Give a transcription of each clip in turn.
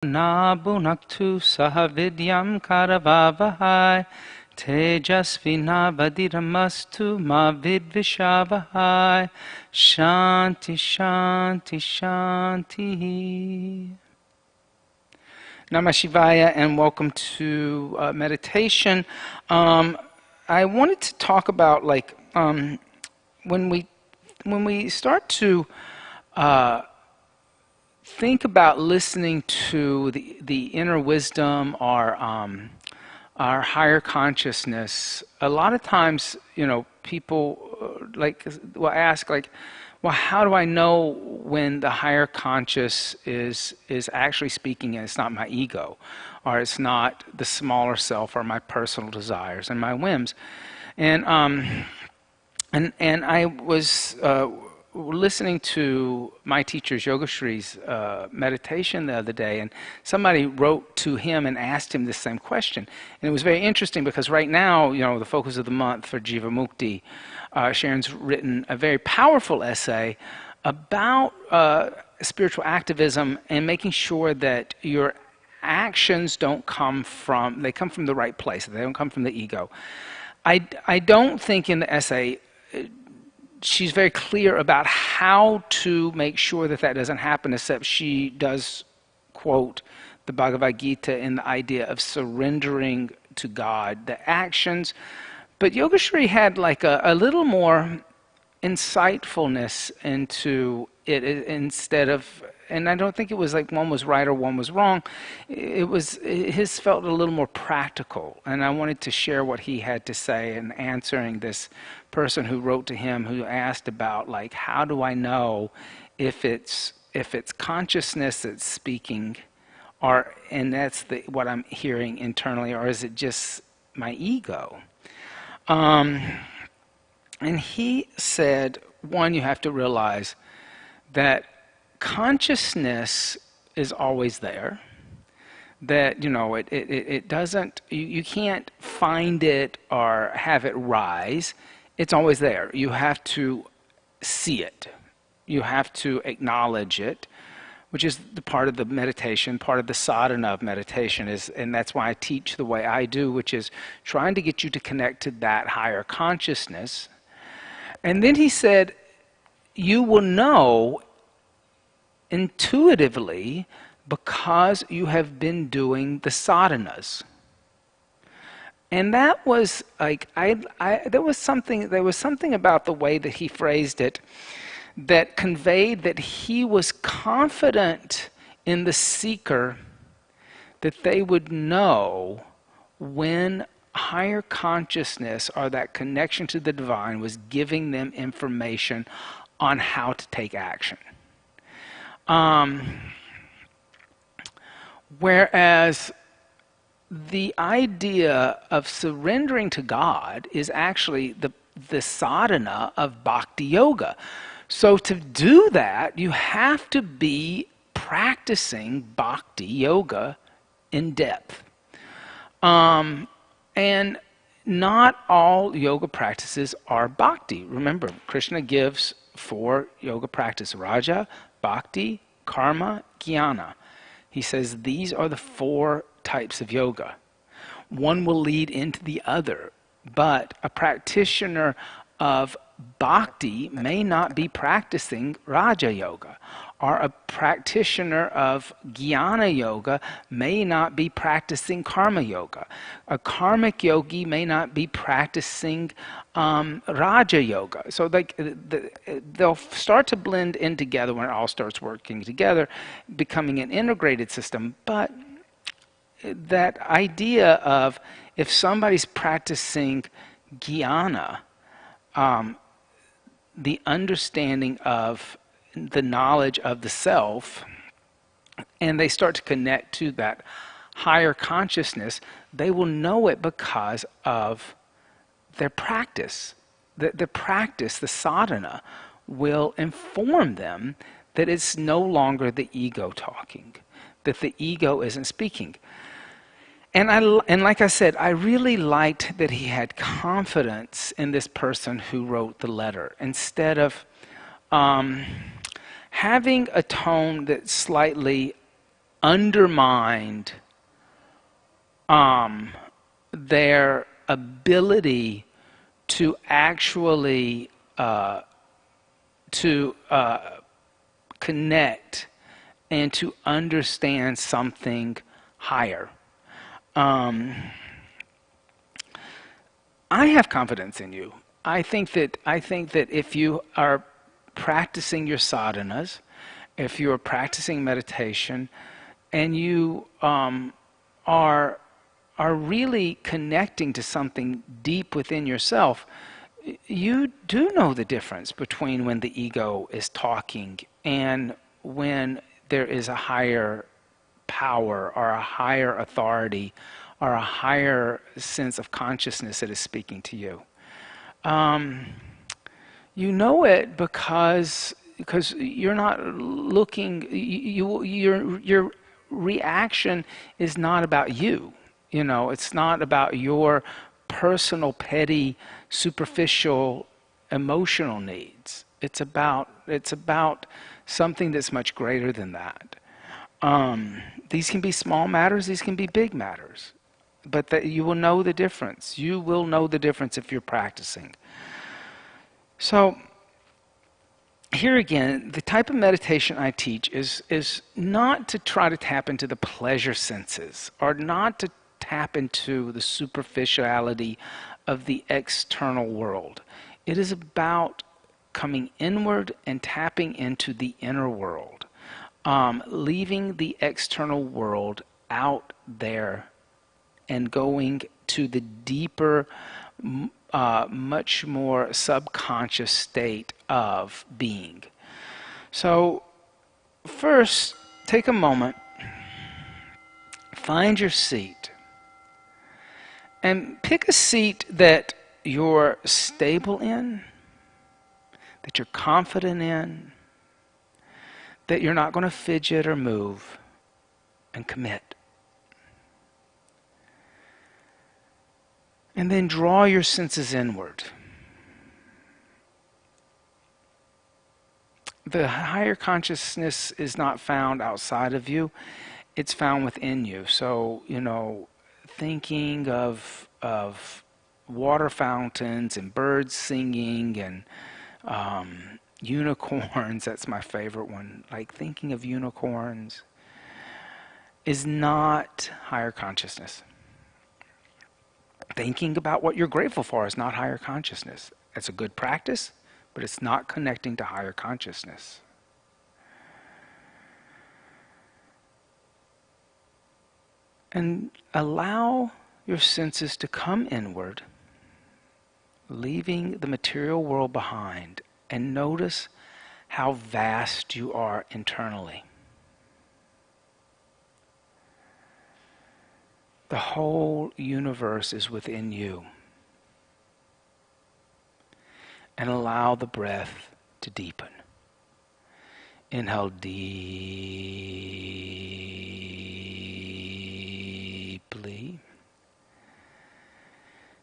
Na bunaktu sahavidyam karavavahai tejasvinavadidamastu ma vidvishavahai. Shanti Shanti Shanti. Namah Shivaya, and welcome to meditation. I wanted to talk about when we start to think about listening to the inner wisdom, our higher consciousness. A lot of times, people will ask, well, how do I know when the higher conscious is actually speaking and it's not my ego, or it's not the smaller self, or my personal desires and my whims? And I was listening to my teacher's Yogashree's meditation the other day, and somebody wrote to him and asked him this same question. And it was very interesting because right now, the focus of the month for Jivamukti, Sharon's written a very powerful essay about spiritual activism and making sure that your actions come from the right place. They don't come from the ego. I don't think in the essay she's very clear about how to make sure that doesn't happen, except she does quote the Bhagavad Gita in the idea of surrendering to God, the actions. But Yogashri had a little more insightfulness into it instead of, and I don't think it was one was right or one was wrong. His felt a little more practical, and I wanted to share what he had to say in answering this person who wrote to him, who asked about how do I know if it's consciousness that's speaking, and that's what I'm hearing internally, or is it just my ego? And he said, one, you have to realize that consciousness is always there, that it doesn't, you can't find it or have it rise. It's always there. You have to see it, you have to acknowledge it, which is the part of the meditation, part of the sadhana of meditation is, and that's why I teach the way I do, which is trying to get you to connect to that higher consciousness. And then he said, you will know intuitively because you have been doing the sadhanas. And that was there was something about the way that he phrased it that conveyed that he was confident in the seeker that they would know when higher consciousness, or that connection to the divine, was giving them information on how to take action. Whereas the idea of surrendering to God is actually the sadhana of bhakti yoga. So to do that, you have to be practicing bhakti yoga in depth. And not all yoga practices are bhakti. Remember, Krishna gives 4 yoga practices: raja, bhakti, karma, jnana. He says these are the 4 types of yoga. One will lead into the other, but a practitioner of bhakti may not be practicing raja yoga, or a practitioner of jnana yoga may not be practicing karma yoga. A karmic yogi may not be practicing raja yoga. So they'll start to blend in together when it all starts working together, becoming an integrated system. But that idea of, if somebody's practicing jnana, the understanding of the knowledge of the self, and they start to connect to that higher consciousness, they will know it because of their practice. The practice, the sadhana, will inform them that it's no longer the ego talking, that the ego isn't speaking. And like I said, I really liked that he had confidence in this person who wrote the letter, instead of having a tone that's slightly undermined their ability to actually to connect and to understand something higher. I have confidence in you. I think that if you are practicing your sadhanas, if you are practicing meditation, and you are really connecting to something deep within yourself, you do know the difference between when the ego is talking and when there is a higher power or a higher authority or a higher sense of consciousness that is speaking to you. You know it because you're not looking. Your reaction is not about you. You know, it's not about your personal, petty, superficial, emotional needs. It's about something that's much greater than that. These can be small matters. These can be big matters. But that you will know the difference. You will know the difference if you're practicing. So here again, the type of meditation I teach is not to try to tap into the pleasure senses or not to tap into the superficiality of the external world. It is about coming inward and tapping into the inner world, leaving the external world out there and going to the deeper, much more subconscious state of being. So, first, take a moment, find your seat, and pick a seat that you're stable in, that you're confident in, that you're not going to fidget or move, and commit. And then draw your senses inward. The higher consciousness is not found outside of you, it's found within you. So, thinking of water fountains and birds singing and unicorns, that's my favorite one. Like thinking of unicorns is not higher consciousness. Thinking about what you're grateful for is not higher consciousness. It's a good practice, but it's not connecting to higher consciousness. And allow your senses to come inward, leaving the material world behind, and notice how vast you are internally. The whole universe is within you. And allow the breath to deepen. Inhale deeply.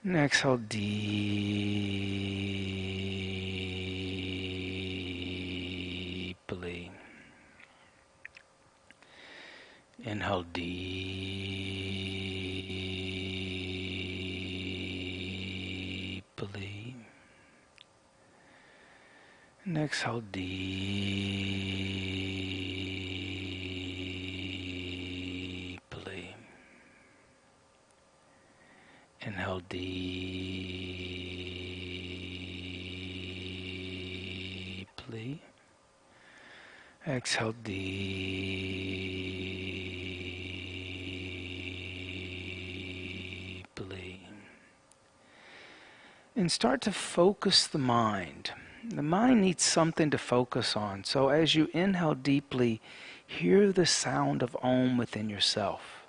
And exhale deeply. Inhale deeply. And exhale deeply. Inhale deeply. Exhale deeply. And start to focus the mind. The mind needs something to focus on. So as you inhale deeply, hear the sound of Om within yourself.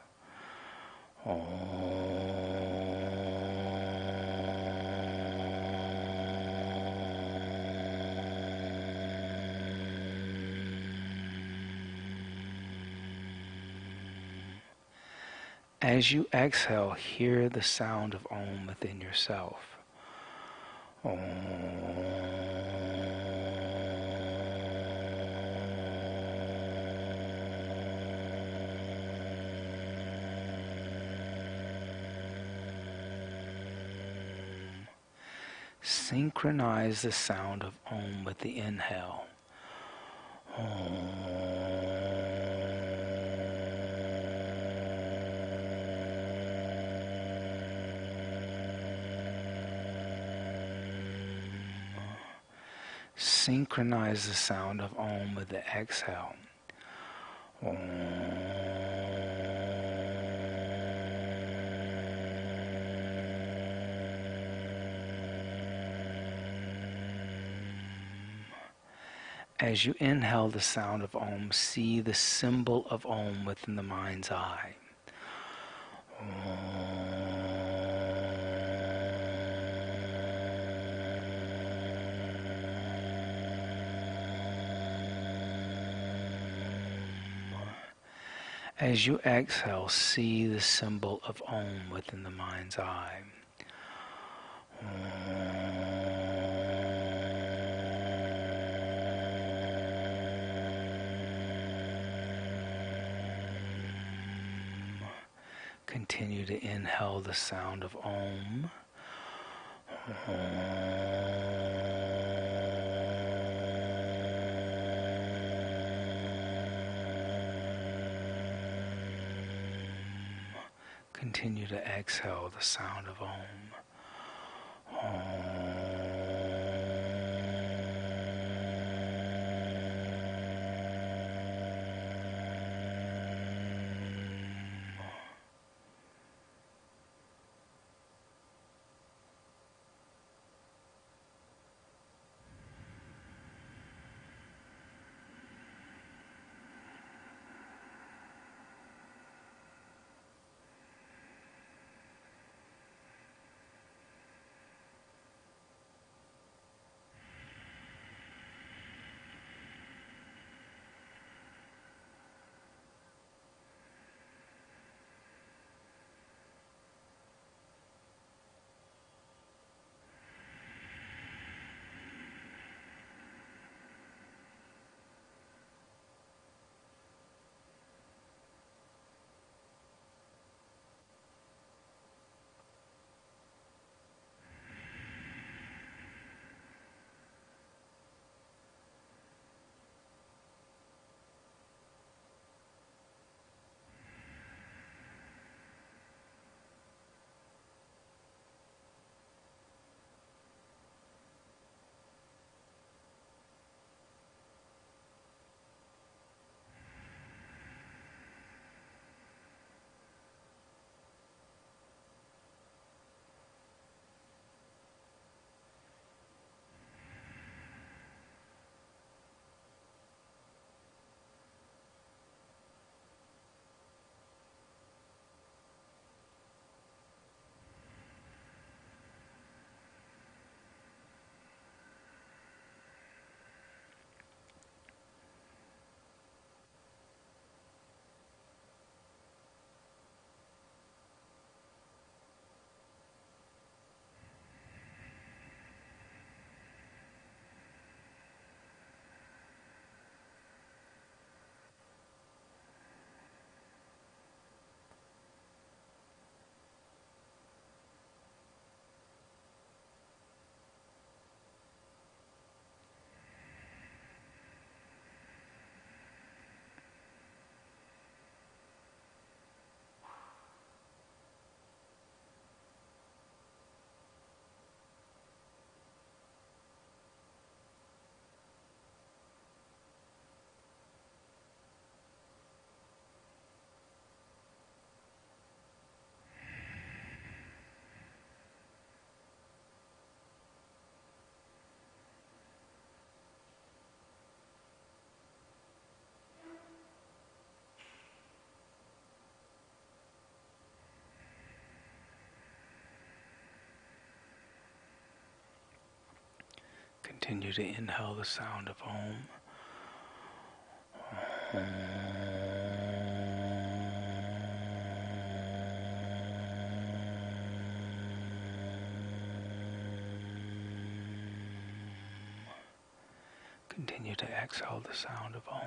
As you exhale, hear the sound of Om within yourself. Om. synchronize the sound of Om with the inhale. Synchronize the sound of Om with the exhale. As you inhale the sound of Om, see the symbol of Om within the mind's eye. As you exhale, see the symbol of Om within the mind's eye. Continue to inhale the sound of Om. Continue to exhale the sound of Om. Continue to inhale the sound of Om. Continue to exhale the sound of Om.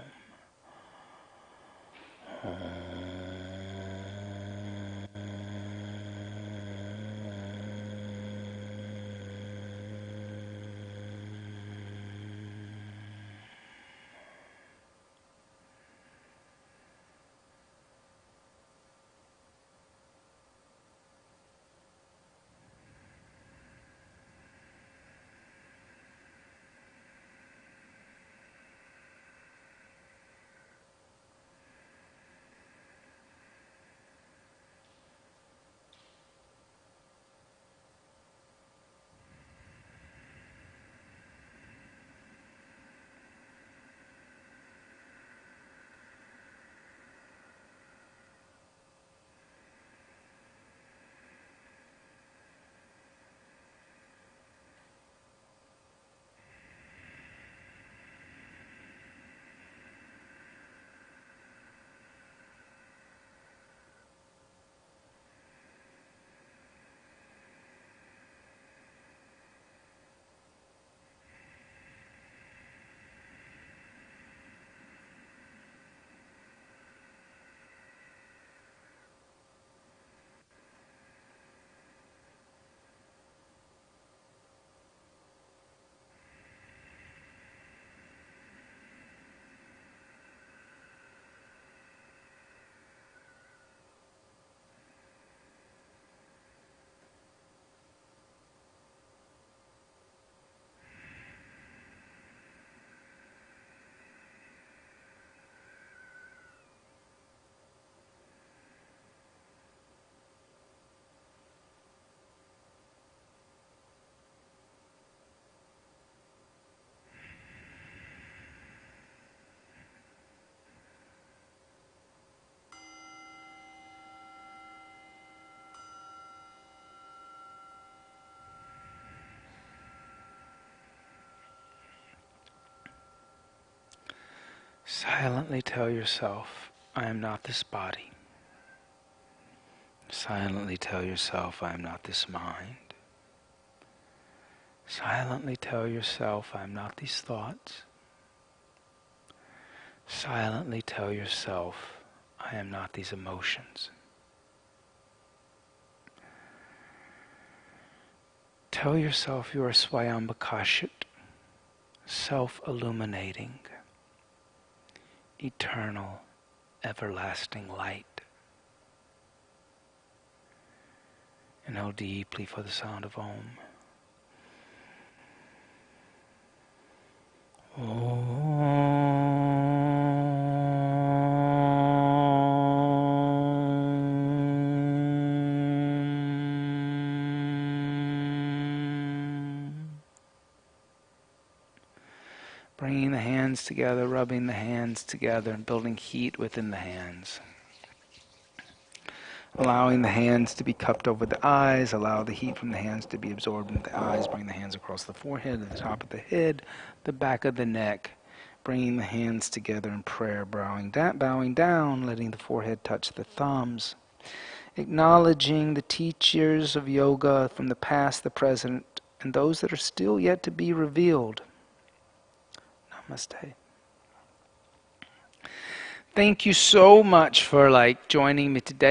Silently tell yourself, I am not this body. Silently tell yourself, I am not this mind. Silently tell yourself, I am not these thoughts. Silently tell yourself, I am not these emotions. Tell yourself you are Swayambakashit, self-illuminating, eternal, everlasting light. Inhale deeply for the sound of Om. Bringing the hands together, rubbing the hands together, and building heat within the hands. Allowing the hands to be cupped over the eyes, allow the heat from the hands to be absorbed into the eyes, bring the hands across the forehead, to the top of the head, the back of the neck, bringing the hands together in prayer, bowing down, letting the forehead touch the thumbs, acknowledging the teachers of yoga from the past, the present, and those that are still yet to be revealed. Namaste. Thank you so much for joining me today.